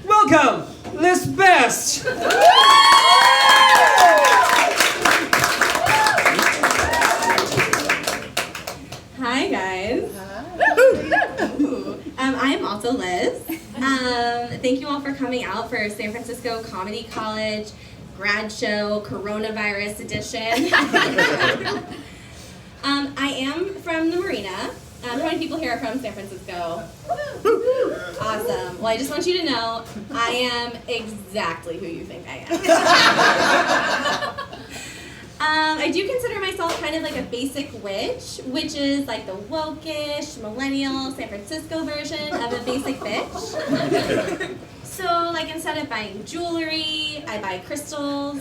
Welcome, Liz Best. Hi guys. I'm also Liz. Thank you all for coming out for San Francisco Comedy College grad show coronavirus edition. I am from the Marina. How many people here are from San Francisco? Awesome. Well, I just want you to know I am exactly who you think I am. I do consider myself kind of like a basic witch, which is like the woke-ish, millennial, San Francisco version of a basic bitch. So, like, instead of buying jewelry, I buy crystals.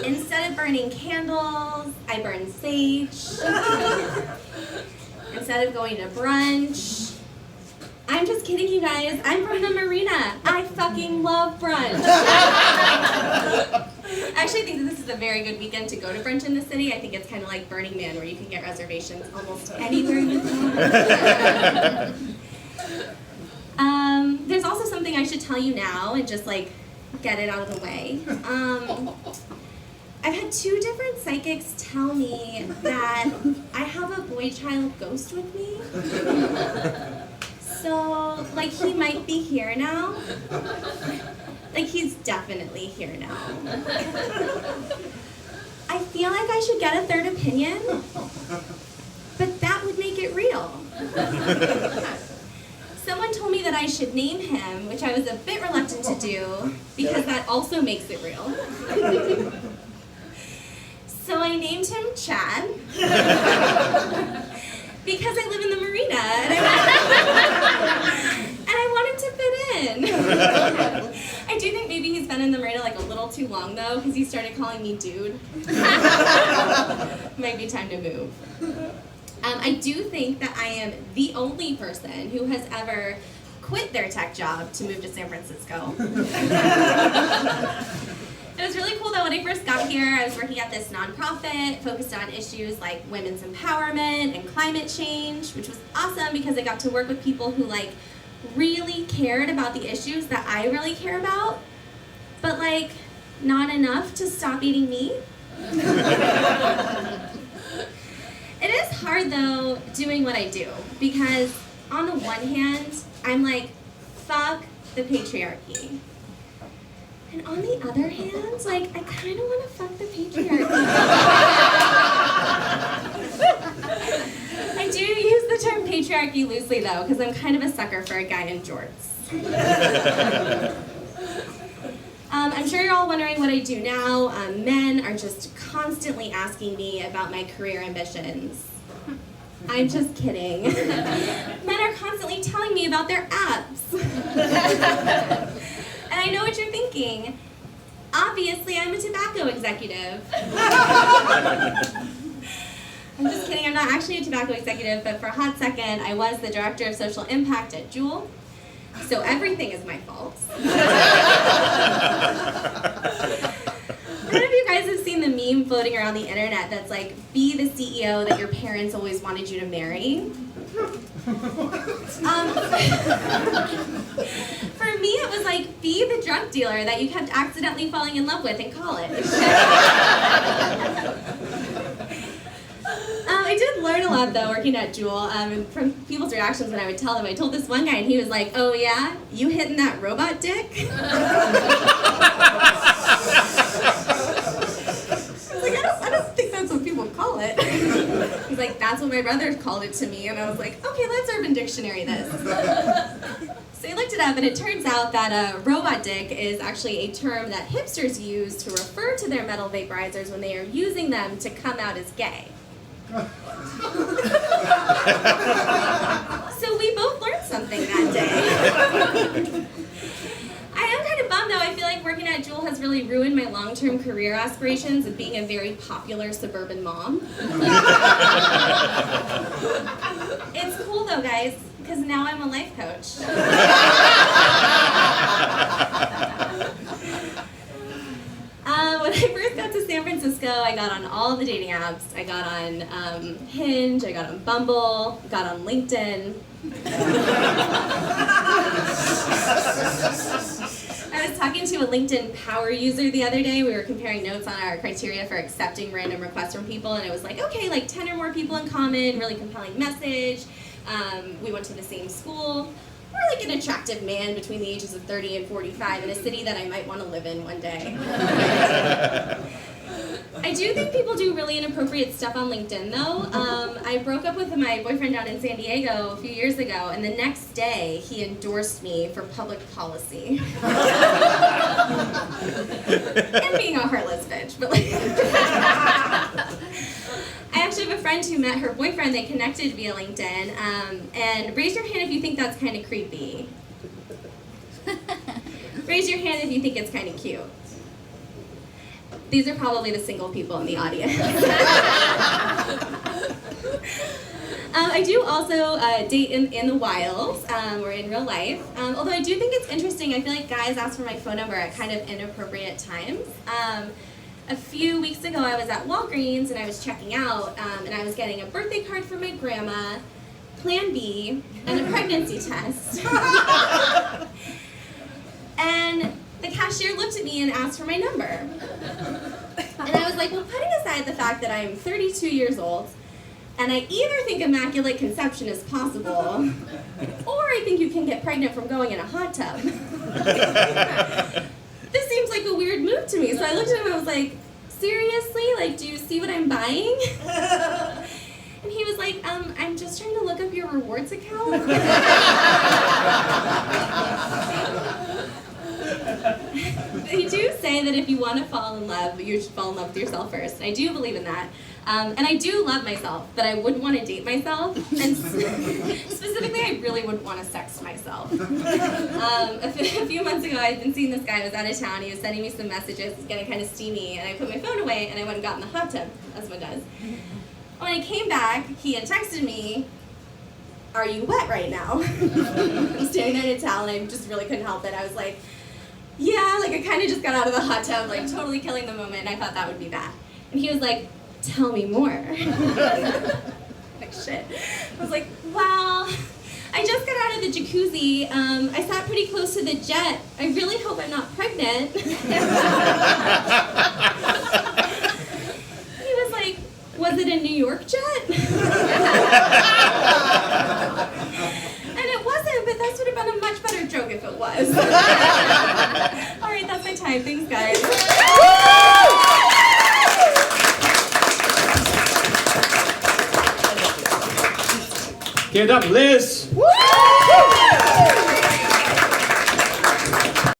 Instead of burning candles, I burn sage. Instead of going to brunch, I'm just kidding, you guys. I'm from the Marina. I fucking love brunch. I actually think that this is a very good weekend to go to brunch in the city. I think it's kind of like Burning Man, where you can get reservations almost anywhere you go. There's also something I should tell you now and just like get it out of the way. I've had 2 different psychics tell me that I have a boy child ghost with me. So, like, he might be here now. Like, he's definitely here now. I feel like I should get a 3rd opinion, but that would make it real. Someone told me that I should name him, which I was a bit reluctant to do, because that also makes it real. So I named him Chad, because I live in the Marina, and I want him to fit in. I do think maybe he's been in the Marina like a little too long, though, because he started calling me dude. Might be time to move. I do think that I am the only person who has ever quit their tech job to move to San Francisco. It was really cool though. When I first got here, I was working at this nonprofit focused on issues like women's empowerment and climate change, which was awesome because I got to work with people who like really cared about the issues that I really care about, but like not enough to stop eating meat. It is hard though doing what I do because on the one hand, I'm like, fuck the patriarchy. And on the other hand, like, I kind of want to fuck the patriarchy. I do use the term patriarchy loosely though, because I'm kind of a sucker for a guy in jorts. I'm sure you're all wondering what I do now. Men are just constantly asking me about my career ambitions. I'm just kidding. Men are constantly telling me about their abs. And I know what you're thinking. Obviously, I'm a tobacco executive. I'm just kidding, I'm not actually a tobacco executive, but for a hot second, I was the director of social impact at Juul. So everything is my fault. I don't know if you guys have seen the meme floating around the internet that's like, be the CEO that your parents always wanted you to marry. For me, it was like, be the drug dealer that you kept accidentally falling in love with in college. I did learn a lot though working at Juul, and from people's reactions when I would tell them. I told this one guy and he was like, oh yeah, you hitting that robot dick? I was like, I don't think that's what people call it. He's like, that's what my brother called it to me, and I was like, okay, let's Urban Dictionary this. So I looked it up and it turns out that robot dick is actually a term that hipsters use to refer to their metal vaporizers when they are using them to come out as gay. So we both learned something that day. I am kind of bummed though. I feel like working at Juul has really ruined my long-term career aspirations of being a very popular suburban mom. It's cool though, guys, because now I'm a life coach. When I first got to San Francisco, I got on all the dating apps. I got on Hinge, I got on Bumble, got on LinkedIn. I was talking to a LinkedIn power user the other day. We were comparing notes on our criteria for accepting random requests from people, and it was like, okay, like 10 or more people in common, really compelling message. We went to the same school. We're like an attractive man between the ages of 30 and 45 in a city that I might want to live in one day. I do think people do really inappropriate stuff on LinkedIn, though. I broke up with my boyfriend down in San Diego a few years ago, and the next day he endorsed me for public policy. And being a heartless bitch, but like... I actually have a friend who met her boyfriend. They connected via LinkedIn, and raise your hand if you think that's kind of creepy. Raise your hand if you think it's kind of cute. These are probably the single people in the audience. I do also date in the wild, or in real life. Although I do think it's interesting, I feel like guys ask for my phone number at kind of inappropriate times. A few weeks ago I was at Walgreens and I was checking out, and I was getting a birthday card for my grandma, Plan B, and a pregnancy test. And the cashier looked at me and asked for my number. And I was like, well, putting aside the fact that I'm 32 years old, and I either think immaculate conception is possible, or I think you can get pregnant from going in a hot tub. This seems like a weird move to me. So I looked at him and I was like, seriously? Like, do you see what I'm buying? And he was like, I'm just trying to look up your rewards account. They do say that if you want to fall in love, you should fall in love with yourself first. I do believe in that. And I do love myself, but I wouldn't want to date myself. And specifically, I really wouldn't want to sext myself. A few months ago, I'd been seeing this guy. I was out of town. He was sending me some messages. It was getting kind of steamy. And I put my phone away, and I went and got in the hot tub, as one does. When I came back, he had texted me, "Are you wet right now?" I'm standing there in a towel, and I just really couldn't help it. I was like, yeah, like I kind of just got out of the hot tub, like totally killing the moment, and I thought that would be that. And he was like, "Tell me more." Like shit. I was like, well, I just got out of the jacuzzi. I sat pretty close to the jet. I really hope I'm not pregnant. He was like, was it a New York jet? And it wasn't, but that would have been a much better joke if it was. All right, that's my time. Thanks, guys. Give it up, Liz.